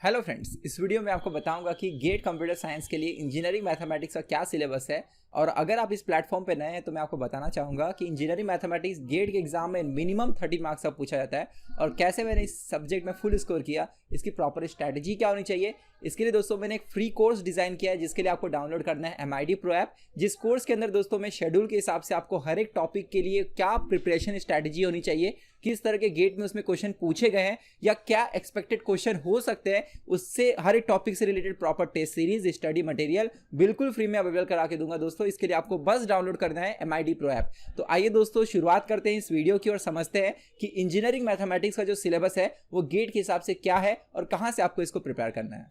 Hello friends, इस video में आपको बताऊंगा कि गेट कंप्यूटर साइंस के लिए इंजीनियरिंग मैथमेटिक्स का क्या सिलेबस है। और अगर आप इस प्लेटफॉर्म पे नए हैं तो मैं आपको बताना चाहूँगा कि इंजीनियरिंग मैथमेटिक्स गेट के एग्जाम में मिनिमम 30 मार्क्स का पूछा जाता है। और कैसे मैंने इस सब्जेक्ट में फुल स्कोर किया, इसकी प्रॉपर स्ट्रैटेजी क्या होनी चाहिए, इसके लिए दोस्तों मैंने एक फ्री कोर्स डिज़ाइन किया है जिसके लिए आपको डाउनलोड करना है MID Pro ऐप। जिस कोर्स के अंदर दोस्तों मैं शेड्यूल के हिसाब से आपको हर एक टॉपिक के लिए क्या प्रिपरेशन स्ट्रैटेजी होनी चाहिए, किस तरह के गेट में उसमें क्वेश्चन पूछे गए हैं या क्या एक्सपेक्टेड क्वेश्चन हो सकते हैं, उससे हर एक टॉपिक से related proper test series study material बिल्कुल फ्री में अवेलेबल करा के दूंगा दोस्तों। इसके लिए आपको बस डाउनलोड करना है MID Pro ऐप। तो आइए दोस्तों शुरुआत करते हैं इस वीडियो की और समझते हैं कि इंजीनियरिंग मैथमेटिक्स का जो सिलेबस है वो गेट के हिसाब से क्या है और कहां से आपको इसको प्रिपेयर करना है।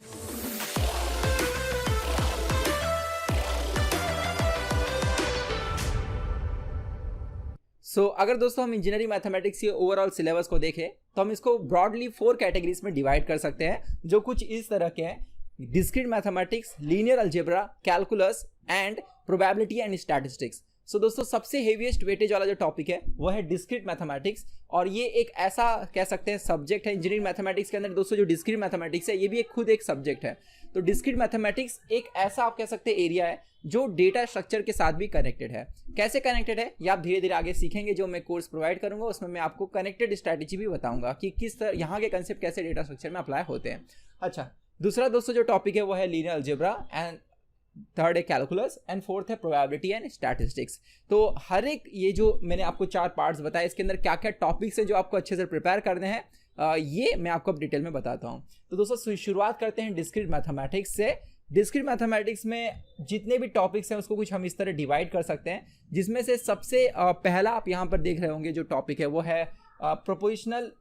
अगर दोस्तों हम इंजीनियरिंग मैथमेटिक्स के ओवरऑल सिलेबस को देखें तो हम इसको ब्रॉडली 4 कैटेगरीज में डिवाइड कर सकते हैं, जो कुछ इस तरह के हैं: discrete mathematics, linear algebra, calculus and probability and statistics. दोस्तों सबसे हेवीएस्ट वेटेज वाला जो टॉपिक है वो है डिस्क्रीट मैथमेटिक्स, और ये एक ऐसा कह सकते हैं सब्जेक्ट है इंजीनियरिंग मैथमेटिक्स के अंदर। दोस्तों जो डिस्क्रीट मैथमेटिक्स है ये भी खुद एक सब्जेक्ट है। तो डिस्क्रीट मैथमेटिक्स एक ऐसा आप कह सकते हैं एरिया है जो डेटा स्ट्रक्चर के साथ भी कनेक्टेड है। कैसे कनेक्टेड है ये आप धीरे धीरे आगे सीखेंगे। जो मैं कोर्स प्रोवाइड करूंगा उसमें मैं आपको कनेक्टेड स्ट्रैटेजी भी बताऊंगा कि किस तरह यहाँ के कंसेप्ट कैसे डेटा स्ट्रक्चर में अप्लाई होते हैं। अच्छा, दूसरा दोस्तों जो टॉपिक है वो है लीनियर अलजेब्रा, एंड थर्ड है कैलकुलस, एंड फोर्थ है प्रोबेबिलिटी एंड स्टैटिस्टिक्स। तो हर एक ये जो मैंने आपको 4 पार्ट्स बताए, इसके अंदर क्या क्या टॉपिक्स हैं जो आपको अच्छे से प्रिपेयर करने हैं, ये मैं आपको अब डिटेल में बताता हूँ। तो दोस्तों शुरुआत करते हैं डिस्क्रीट मैथमेटिक्स से। डिस्क्रीट मैथमेटिक्स में जितने भी टॉपिक्स हैं उसको कुछ हम इस तरह डिवाइड कर सकते हैं, जिसमें से सबसे पहला आप यहाँ पर देख रहे होंगे जो टॉपिक है वो है prepositional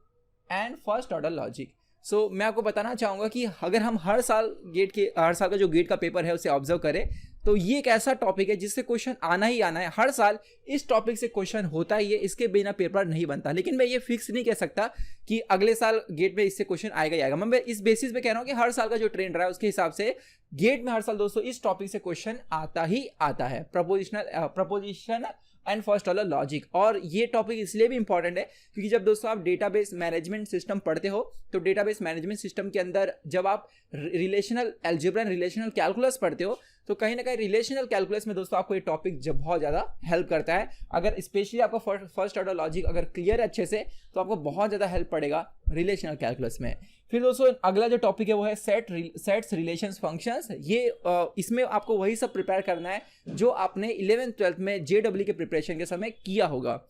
and first order logic. मैं आपको बताना चाहूँगा कि अगर हम हर साल का जो गेट का पेपर है उसे ऑब्जर्व करें तो ये एक ऐसा टॉपिक है जिससे क्वेश्चन आना ही आना है। हर साल इस टॉपिक से क्वेश्चन होता ही है, इसके बिना पेपर नहीं बनता। लेकिन मैं ये फिक्स नहीं कह सकता कि अगले साल गेट में इससे क्वेश्चन आएगा ही आएगा। मैं इस बेसिस पे कह रहा हूँ कि हर साल का जो ट्रेंड रहा है उसके हिसाब से गेट में हर साल दोस्तों इस टॉपिक से क्वेश्चन आता ही आता है, preposition and first order logic. और ये टॉपिक इसलिए भी इंपॉर्टेंट है क्योंकि जब दोस्तों आप डेटाबेस मैनेजमेंट सिस्टम पढ़ते हो तो डेटाबेस मैनेजमेंट सिस्टम के अंदर जब आप relational algebra and relational calculus पढ़ते हो तो कहीं ना कहीं रिलेशनल कैलकुलस में दोस्तों आपको ये टॉपिक जब बहुत ज़्यादा हेल्प करता है। अगर स्पेशली आपका फर्स्ट ऑर्डर लॉजिक अगर क्लियर है अच्छे से तो आपको बहुत ज़्यादा हेल्प पड़ेगा रिलेशनल कैलकुलस में। फिर दोस्तों अगला जो टॉपिक है वो है सेट्स, रिलेशंस, फंक्शंस। ये इसमें आपको वही सब प्रिपेयर करना है जो आपने 11th-12th में JEE के प्रिपरेशन के समय किया होगा।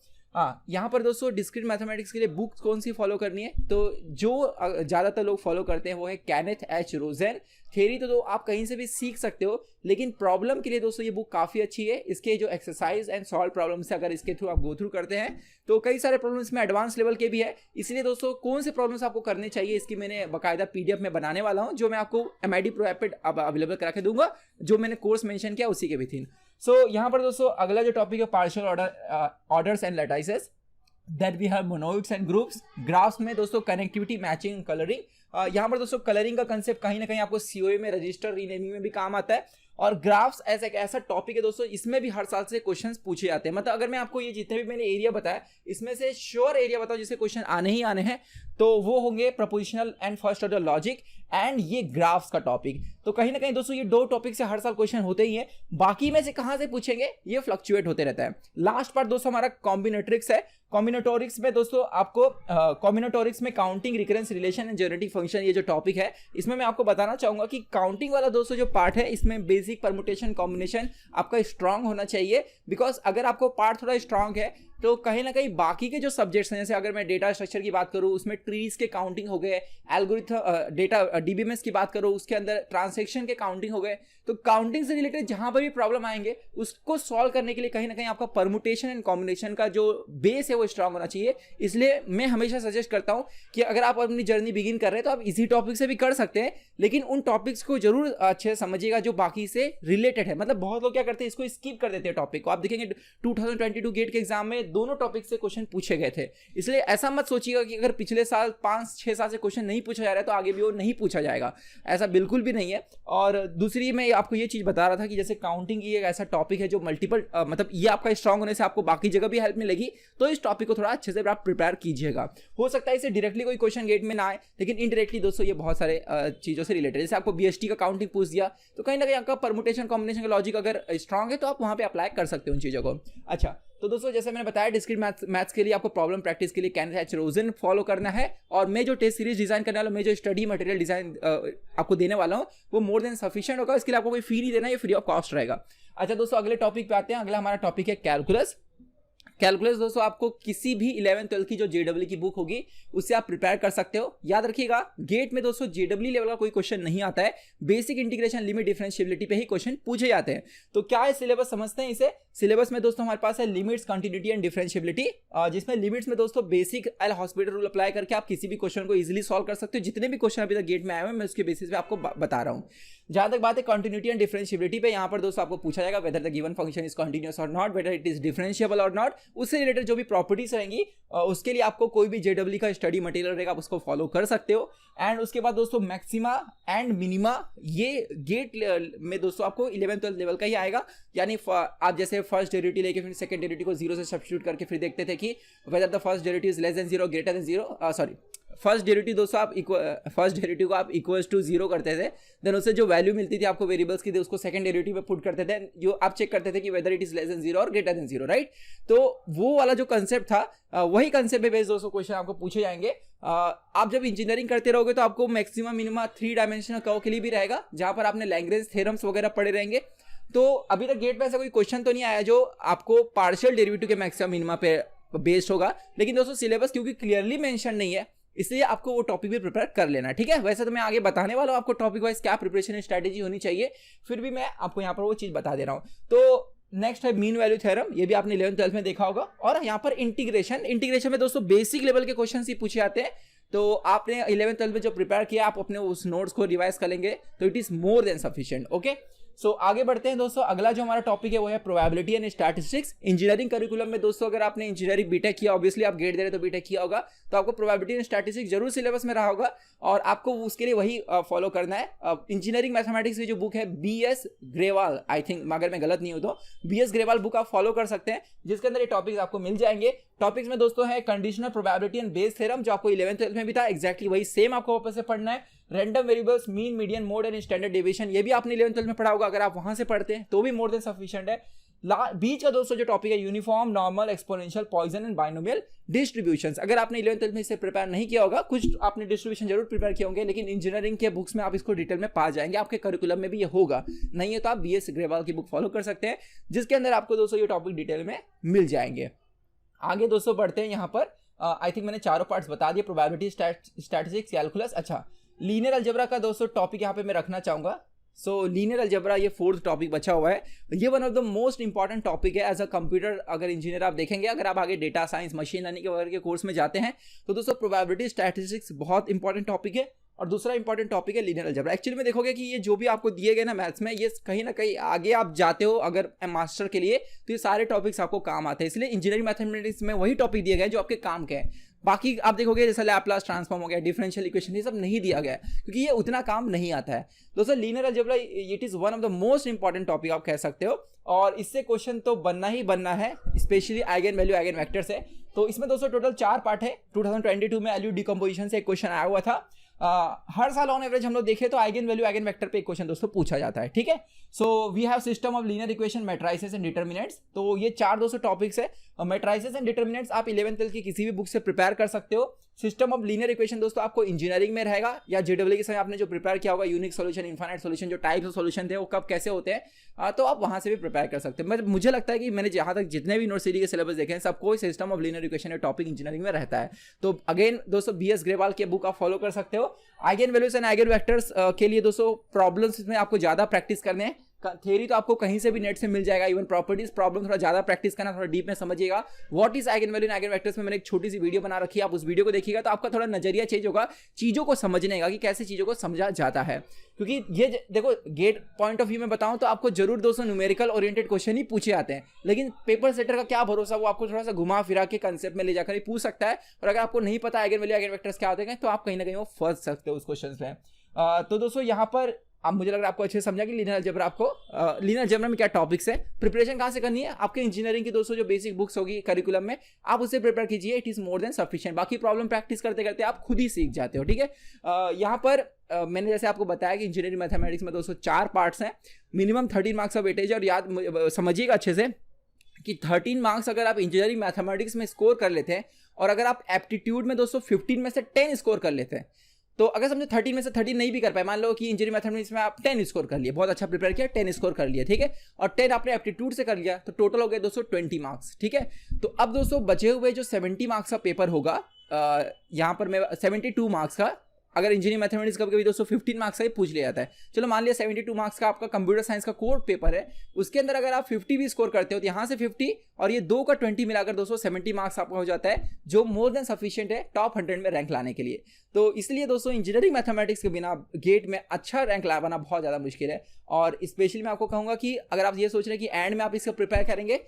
यहाँ पर दोस्तों डिस्क्रीट मैथमेटिक्स के लिए बुक्स कौन सी फॉलो करनी है, तो जो ज़्यादातर लोग फॉलो करते हैं वो है केनेथ H. रोजेन। थ्योरी तो आप कहीं से भी सीख सकते हो, लेकिन प्रॉब्लम के लिए दोस्तों ये बुक काफ़ी अच्छी है। इसके जो एक्सरसाइज एंड सॉल्व प्रॉब्लम्स है अगर इसके थ्रू आप गो थ्रू करते हैं तो कई सारे प्रॉब्लम्स में एडवांस लेवल के भी है। इसलिए दोस्तों कौन से प्रॉब्लम्स आपको करने चाहिए इसकी मैंने बाकायदा PDF में बनाने वाला हूँ, जो मैं आपको MID Pro ऐप पे अवेलेबल करा के दूंगा, जो मैंने कोर्स मेंशन किया उसी के विथिन। यहाँ पर दोस्तों अगला जो टॉपिक है partial orders and lattices, that we have monoids and groups. Graphs में दोस्तों कनेक्टिविटी, मैचिंग, कलरिंग। यहाँ पर दोस्तों कलरिंग का कंसेप्ट कहीं ना कहीं आपको COA में, रजिस्टर रीनेमिंग में भी काम आता है। और ग्राफ्स ऐसा टॉपिक है दोस्तों, इसमें भी हर साल से क्वेश्चंस पूछे जाते हैं। मतलब अगर मैं आपको ये जितने भी मैंने एरिया बताया इसमें से श्योर एरिया बताओ जिससे क्वेश्चन आने ही आने हैं तो वो होंगे prepositional and first order logic and ये ग्राफ्स का टॉपिक। तो कहीं ना कहीं दोस्तों ये 2 टॉपिक से हर साल क्वेश्चन होते ही हैं। बाकी में से कहां से पूछेंगे ये फ्लक्चुएट होते रहता है। लास्ट पार्ट दोस्तों हमारा कॉम्बिनेटरिक्स है। कॉम्बिनेटोरिक्स में दोस्तों आपको कॉम्बिनेटोरिक्स में counting, recurrence, relation and generative function, ये जो टॉपिक है इसमें मैं आपको बताना चाहूंगा कि काउंटिंग वाला दोस्तों जो पार्ट है इसमें बेसिक परमुटेशन कॉम्बिनेशन आपका स्ट्रांग होना चाहिए। बिकॉज अगर आपको पार्ट थोड़ा स्ट्रांग है तो कहीं ना कहीं बाकी के जो सब्जेक्ट्स हैं, जैसे अगर मैं डेटा स्ट्रक्चर की बात करूं उसमें ट्रीज के काउंटिंग हो गए, एल्गोरिथम डेटा DBMS की बात करूं उसके अंदर ट्रांजैक्शन के काउंटिंग हो गए। तो काउंटिंग से रिलेटेड जहां पर भी प्रॉब्लम आएंगे उसको सॉल्व करने के लिए कहीं ना कहीं आपका परमुटेशन एंड कॉम्बिनेशन का जो बेस है वो स्ट्रांग होना चाहिए। इसलिए मैं हमेशा सजेस्ट करता हूं कि अगर आप अपनी जर्नी बिगिन कर रहे हैं तो आप इसी टॉपिक से भी कर सकते हैं, लेकिन उन टॉपिक्स को जरूर अच्छे से समझिएगा जो बाकी से रिलेटेड है। मतलब बहुत लोग क्या करते हैं, इसको स्किप कर देते हैं टॉपिक को। आप देखेंगे 2022 गेट के एग्जाम में दोनों टॉपिक से क्वेश्चन पूछे गए थे। इसलिए ऐसा मत सोचिएगा कि अगर पिछले साल 5-6 साल से क्वेश्चन नहीं पूछा जा रहा है तो आगे भी वो नहीं पूछा जाएगा, ऐसा बिल्कुल भी नहीं है। और दूसरी मैं आपको ये चीज़ बता रहा था कि जैसे काउंटिंग एक ऐसा टॉपिक है जो मल्टीपल मतलब ये आपका स्ट्रांग होने से आपको बाकी जगह भी हेल्प मिलेगी, तो इस टॉपिक को थोड़ा अच्छे से आप प्रिपेयर कीजिएगा। हो सकता है इसे डायरेक्टली कोई क्वेश्चन गेट में ना आए, लेकिन इनडायरेक्टली दोस्तों ये बहुत सारे चीज़ों से रिलेटेड, जैसे आपको बीएसटी का काउंटिंग पूछ दिया तो कहीं ना कहीं आपका परमुटेशन कॉम्बिनेशन का लॉजिक अगर स्ट्रांग है तो आप वहाँ पे अप्लाई कर सकते हो उन चीज़ों को। अच्छा, तो दोस्तों जैसे मैंने बताया डिस्क्रीट मैथ्स के लिए आपको प्रॉब्लम प्रैक्टिस के लिए कैन एच रोजन फॉलो करना है, और मैं जो टेस्ट सीरीज डिजाइन करने वाला हूं, मैं जो स्टडी मटेरियल डिजाइन आपको देने वाला हूं वो मोर देन सफिशिएंट होगा। इसके लिए आपको कोई फी नहीं देना, ये फ्री ऑफ कॉस्ट रहेगा। अच्छा दोस्तों, अगले टॉपिक पे आते हैं। अगला हमारा टॉपिक है कैलकुलस। कैलकुलस दोस्तों आपको किसी भी 11th-12th की जो जेडब्ल्यू की बुक होगी उससे आप प्रिपेयर कर सकते हो। याद रखिएगा गेट में दोस्तों जेडब्ल्यू लेवल का कोई क्वेश्चन नहीं आता है, बेसिक इंटीग्रेशन लिमिट डिफरेंशिएबिलिटी पे ही क्वेश्चन पूछे जाते हैं। तो क्या है सिलेबस समझते हैं इसे। सिलेबस में दोस्तों हमारे पास है लिमिट्स, कंटिन्यूटी एंड डिफरेंशिएबिलिटी, जिसमें लिमिट्स में दोस्तों basic L hospital rule apply करके आप किसी भी क्वेश्चन को इजीली सॉल्व कर सकते हो। जितने भी क्वेश्चन अभी तक गेट में आए हुए हैं मैं उसके बेसिस पे आपको बता रहा हूँ। जहां तक बात है कंटिन्यूटी एंड डिफरेंशिएबिलिटी पे, यहाँ पर दोस्तों आपको पूछा जाएगा whether the given function is continuous और not, whether it is differentiable और नॉट। उससे रिलेटेड जो भी प्रॉपर्टीज रहेंगी उसके लिए आपको कोई भी जेडब्ल्यू का स्टडी मटेरियल रहेगा आप उसको फॉलो कर सकते हो। एंड उसके बाद दोस्तों मैक्सिमा एंड मिनिमा, ये गेट में दोस्तों आपको 11th-12th लेवल का ही आएगा। यानी आप जैसे फर्स्ट डेरिवेटिव लेके फिर सेकंड डेरिवेटिव को जीरो से सब्स्टिट्यूट करके फिर देखते थे कि whether the first derivative is less than zero greater than zero, sorry first derivative दोस्तों आप फर्स्ट डेरिवेटिव को आप इक्वल्स टू जीरो करते थे, देन उससे जो वैल्यू मिलती थी आपको वेरिएबल्स की उसको सेकंड डेरिवेटिव में पुट करते थे, जो आप चेक करते थे कि weather it is less than zero और ग्रेटर देन जीरो, राइट। तो वो वाला जो कंसेप्ट था वही कंसेप्ट पे बेस्ड दोस्तों क्वेश्चन आपको पूछे जाएंगे। आप जब इंजीनियरिंग करते रहोगे तो आपको मैक्सिमम मिनिमा 3 डायमेंशनल कर्व के लिए भी रहेगा, जहां पर आपने लैग्रेंज थ्योरम्स वगैरह पढ़े रहेंगे। तो अभी तक गेट में ऐसा कोई क्वेश्चन तो नहीं आया जो आपको पार्शियल डेरिवेटिव के मैक्सिमम मिनिमा पे बेस्ड होगा, लेकिन दोस्तों सिलेबस क्योंकि क्लियरली मेंशन नहीं है इसलिए आपको वो टॉपिक भी प्रिपेयर कर लेना है, ठीक है। वैसे तो मैं आगे बताने वाला हूँ आपको टॉपिक वाइज क्या प्रिपरेशन स्ट्रेटेजी होनी चाहिए, फिर भी मैं आपको यहाँ पर वो चीज बता दे रहा हूँ। तो नेक्स्ट है मीन वैल्यू थ्योरम, ये भी आपने 11th-12th में देखा होगा। और यहाँ पर इंटीग्रेशन में दोस्तों बेसिक लेवल के क्वेश्चन ही पूछे जाते हैं। तो आपने 11th-12th में जो प्रिपेयर किया आप अपने उस नोट्स को रिवाइज कर लेंगे तो it is more than sufficient, okay. So आगे बढ़ते हैं दोस्तों। अगला जो हमारा टॉपिक है वो है probability and statistics. Engineering curriculum में दोस्तों अगर आपने इंजीनियरिंग बीटेक किया, ऑब्वियसली आप गेट दे रहे तो बीटेक किया होगा, तो आपको प्रोबेबिलिटी एंड स्टैटिस्टिक्स जरूर सिलेबस में रहा होगा और आपको उसके लिए वही फॉलो करना है। इंजीनियरिंग मैथमेटिक्स की जो बुक है BS ग्रेवाल, आई थिंक अगर मैं गलत नहीं हूं तो BS ग्रेवाल बुक आप फॉलो कर सकते हैं, जिसके अंदर ये टॉपिक्स आपको मिल जाएंगे। टॉपिक्स में दोस्तों है conditional probability and Bayes theorem, जो आपको 11th-12th में भी था, एक्जैक्टली वही सेम आपको वापस से पढ़ना है। Random variables, mean, median, mode and standard deviation, ये भी आपने 11th-12th में पढ़ा होगा। अगर आप वहां से पढ़ते हैं तो भी मोर देन सफिशिएंट है। बीच का दोस्तों जो टॉपिक है uniform, normal, exponential, Poisson and binomial distributions. अगर आपने 11th-12th में इसे प्रिपेयर नहीं किया होगा, कुछ आपने डिस्ट्रीब्यूशन जरूर प्रिपेयर किए होंगे, लेकिन इंजीनियरिंग के बुक्स में आप इसको डिटेल में पा जाएंगे, आपके करिकुलम में भी ये होगा। नहीं है तो आप BS ग्रेवाल की बुक फॉलो कर सकते हैं, जिसके अंदर आपको दोस्तों ये टॉपिक डिटेल में मिल जाएंगे। आगे दोस्तों बढ़ते हैं। यहाँ पर आई थिंक मैंने चारों पार्ट्स बता दिए, प्रोबेबिलिटी, स्टैटिस्टिक्स, कैलकुलस। अच्छा, लीनियर अलजेब्रा का दोस्तों टॉपिक यहाँ पे मैं रखना चाहूंगा। सो लीनियर अलजेब्रा ये 4th टॉपिक बचा हुआ है। ये one of the most important topic है एज अ कंप्यूटर अगर इंजीनियर आप देखेंगे। अगर आप आगे डेटा साइंस, मशीन लर्निंग के वगैरह के कोर्स में जाते हैं तो दोस्तों प्रोबेबिलिटी, स्टैटिस्टिक्स बहुत इंपॉर्टेंट टॉपिक है। और दूसरा इंपॉर्टेंट टॉपिक है लीनियर अलजेब्रा। एक्चुअली में देखोगे कि ये जो भी आपको दिए गए ना मैथ्स में, ये कहीं ना कहीं आगे आप जाते हो अगर मास्टर के लिए तो ये सारे टॉपिक्स आपको काम आते हैं। इसलिए इंजीनियरिंग मैथमेटिक्स में वही टॉपिक दिए गए जो आपके काम के हैं। बाकी आप देखोगे जैसे लैप्लास ट्रांसफॉर्म हो गया, डिफरेंशियल इक्वेशन, ये सब नहीं दिया गया क्योंकि ये उतना काम नहीं आता है। दोस्तों linear algebra it is one of the most important topic आप कह सकते हो, और इससे क्वेश्चन तो बनना ही बनना है, specially eigen value, eigen vector से। तो इसमें दोस्तों टोटल 4 पार्ट है। 2022 में एलयू डिकम्पोजिशन से एक क्वेश्चन आया हुआ था। हर साल ऑन एवरेज हम लोग देखें तो आइगन वैल्यू, आइगन वेक्टर पे एक क्वेश्चन दोस्तों पूछा जाता है, ठीक है। So we have system of linear equation, matrices and determinants. तो ये 4 दोस्तों टॉपिक्स है। मैट्रिसेस एंड डिटरमिनेंट्स आप 11th-12th की किसी भी बुक से प्रिपेयर कर सकते हो। सिस्टम ऑफ लीनियर इक्वेशन दोस्तों आपको इंजीनियरिंग में रहेगा, या जेडब्ल्यू के समय आपने जो प्रिपेयर किया होगा, यूनिक सॉल्यूशन, इनफाइनाइट सॉल्यूशन, जो टाइप्स ऑफ सॉल्यूशन थे वो कब कैसे होते हैं, तो आप वहां से भी प्रिपेयर कर सकते हैं। मुझे लगता है कि मैंने जहां तक जितने भी यूनिवर्सिटी के सिलेबस देखे हैं सबको system of linear equation topic engineering में रहता है। तो अगेन दोस्तों BS ग्रेवाल की बुक आप फॉलो कर सकते हो। Eigen values and eigen vectors के लिए दोस्तों प्रॉब्लम्स में आपको ज्यादा प्रैक्टिस करने हैं, थ्योरी तो आपको कहीं से भी नेट से मिल जाएगा, इवन प्रॉपर्टीज प्रॉब्लम थोड़ा ज्यादा प्रैक्टिस करना, थोड़ा डीप में समझिएगा। What is eigen value and eigen vectors में मैंने एक छोटी सी वीडियो बना रखी है, आप उस वीडियो को देखिएगा तो आपका थोड़ा नजरिया चेंज होगा चीजों को समझने का कि कैसे चीजों को समझा जाता है। क्योंकि ये देखो गेट पॉइंट ऑफ व्यू में बताऊं तो आपको जरूर दोस्तों न्यूमेरिकल ओरिएंटेड क्वेश्चन ही पूछे आते हैं, लेकिन पेपर सेटर का क्या भरोसा, वो आपको थोड़ा सा घुमा फिरा के कंसेप्ट में ले जाकर ही पूछ सकता है। और अगर आपको नहीं पता आइगन वैल्यू आइगन वेक्टर्स क्या होते हैं तो आप कहीं ना कहीं वो फंस सकते हो उस क्वेश्चन में। तो दोस्तों यहाँ पर अब मुझे लग रहा है आपको अच्छे से समझा कि लीनियर अलजेब्रा आपको लीनियर अलजेब्रा में क्या टॉपिक्स है, प्रिपरेशन कहाँ से करनी है, आपके इंजीनियरिंग की दोस्तों जो बेसिक बुक्स होगी करिकुलम में आप उससे प्रिपेयर कीजिए, it is more than sufficient. बाकी प्रॉब्लम प्रैक्टिस करते करते आप खुद ही सीख जाते हो, ठीक है। यहाँ पर मैंने जैसे आपको बताया कि इंजीनियरिंग मैथमेटिक्स में दोस्तों 4 पार्ट्स हैं, मिनिमम 13 मार्क्स का वेटेज, और याद समझिएगा अच्छे से कि 13 मार्क्स अगर आप इंजीनियरिंग मैथमेटिक्स में स्कोर कर लेते हैं और अगर आप एप्टीट्यूड में दोस्तों 15 में से 10 स्कोर कर लेते हैं, तो अगर समझो 13 में से 13 नहीं भी कर पाए, मान लो कि इंजीनियरिंग मैथमेटिक्स में आप 10 स्कोर कर लिए, बहुत अच्छा प्रिपेयर किया, 10 स्कोर कर लिया, ठीक है, और 10 आपने एप्टीट्यूड से कर लिया, तो टोटल हो गए दोस्तों 20 मार्क्स, ठीक है। तो अब दोस्तों बचे हुए जो 70 मार्क्स का पेपर होगा, यहाँ पर मैं 72 मार्क्स का, अगर इंजीनियरिंग मैथमेटिक्स कभी कभी दोस्तों 15 मार्क्स का ही पूछ लिया जाता है, चलो मान लिया 72 मार्क्स का आपका कंप्यूटर साइंस का कोर पेपर है, उसके अंदर अगर आप 50 भी स्कोर करते हो तो यहाँ से 50 और ये 2 का 20 मिलाकर दोस्तों 70 मार्क्स आपका हो जाता है, जो मोर देन सफिशिएंट है टॉप 100 में रैंक लाने के लिए। तो इसलिए दोस्तों इंजीनियरिंग मैथमेटिक्स के बिना गेट में अच्छा रैंक ला पाना बहुत ज़्यादा मुश्किल है। और स्पेशली मैं आपको कहूँगा कि अगर आप ये सोच रहे हैं कि एंड में आप इसका प्रिपेयर करेंगे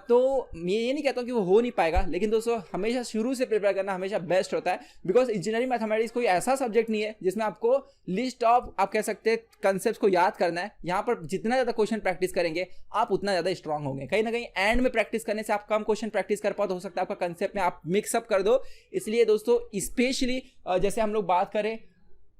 तो मैं ये नहीं कहता हूँ कि वो हो नहीं पाएगा, लेकिन दोस्तों हमेशा शुरू से प्रिपेयर करना हमेशा बेस्ट होता है, बिकॉज इंजीनियरिंग मैथमेटिक्स कोई ऐसा सब्जेक्ट नहीं है जिसमें आपको लिस्ट ऑफ आप कह सकते हैं कंसेप्ट को याद करना है। यहाँ पर जितना ज़्यादा क्वेश्चन प्रैक्टिस करेंगे आप उतना ज़्यादा स्ट्रांग होंगे। कहीं ना कहीं एंड में प्रैक्टिस करने से आप कम क्वेश्चन प्रैक्टिस कर पाओ तो हो सकता है आपका कंसेप्ट में आप मिक्सअप कर दो। इसलिए दोस्तों स्पेशली जैसे हम लोग बात करें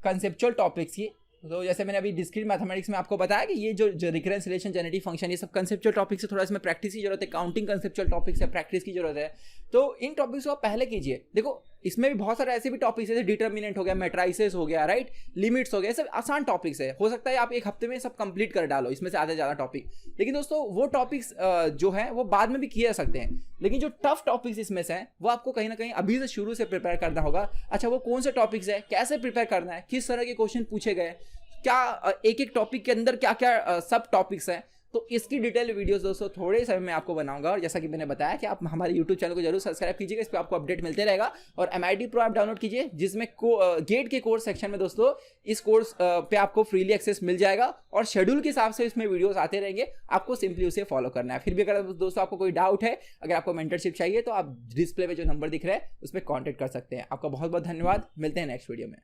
कंसेप्चुअल टॉपिक्स की, तो जैसे मैंने अभी डिस्क्रीट मैथमेटिक्स में आपको बताया कि ये जो रिकरेंस रिलेशन जेनेटिक फंक्शन ये सब कंसेप्चुअल टॉपिक्स है, थोड़ा इसमें प्रैक्टिस की जरूरत है, काउंटिंग कंसेप्चुअल टॉपिक्स है, प्रैक्टिस की जरूरत है। तो इन टॉपिक्स को आप पहले कीजिए। देखो इसमें भी बहुत सारे ऐसे भी टॉपिक्स है जैसे डिटर्मिनेंट हो गया, मैट्राइसेस हो गया, राइट, लिमिट्स हो गया, सब आसान टॉपिक्स है, हो सकता है आप एक हफ्ते में सब कंप्लीट कर डालो इसमें से आधे ज़्यादा टॉपिक। लेकिन दोस्तों वो टॉपिक्स जो है वो बाद में भी किए जा सकते हैं, लेकिन जो टफ टॉपिक्स इसमें से हैं वो आपको कहीं ना कहीं अभी से शुरू से प्रिपेयर करना होगा। अच्छा वो कौन से टॉपिक्स है, कैसे प्रिपेयर करना है, किस तरह के क्वेश्चन पूछे गए, क्या एक एक टॉपिक के अंदर क्या क्या सब टॉपिक्स हैं, तो इसकी डिटेल वीडियोस दोस्तों थोड़े समय में आपको बनाऊंगा। और जैसा कि मैंने बताया कि आप हमारे यूट्यूब चैनल को जरूर सब्सक्राइब कीजिएगा, इस पर आपको अपडेट मिलते रहेगा। और MIT Pro ऐप डाउनलोड कीजिए जिसमें गेट के कोर्स सेक्शन में दोस्तों इस कोर्स पे आपको फ्रीली एक्सेस मिल जाएगा और शेड्यूल के हिसाब से इसमें वीडियोस आते रहेंगे, आपको सिंपली उसे फॉलो करना है। फिर भी अगर दोस्तों आपको कोई डाउट है, अगर आपको मेंटरशिप चाहिए तो आप डिस्प्ले में जो नंबर दिख रहा है उस पर कॉन्टेक्ट कर सकते हैं। आपका बहुत बहुत धन्यवाद, मिलते हैं नेक्स्ट वीडियो में।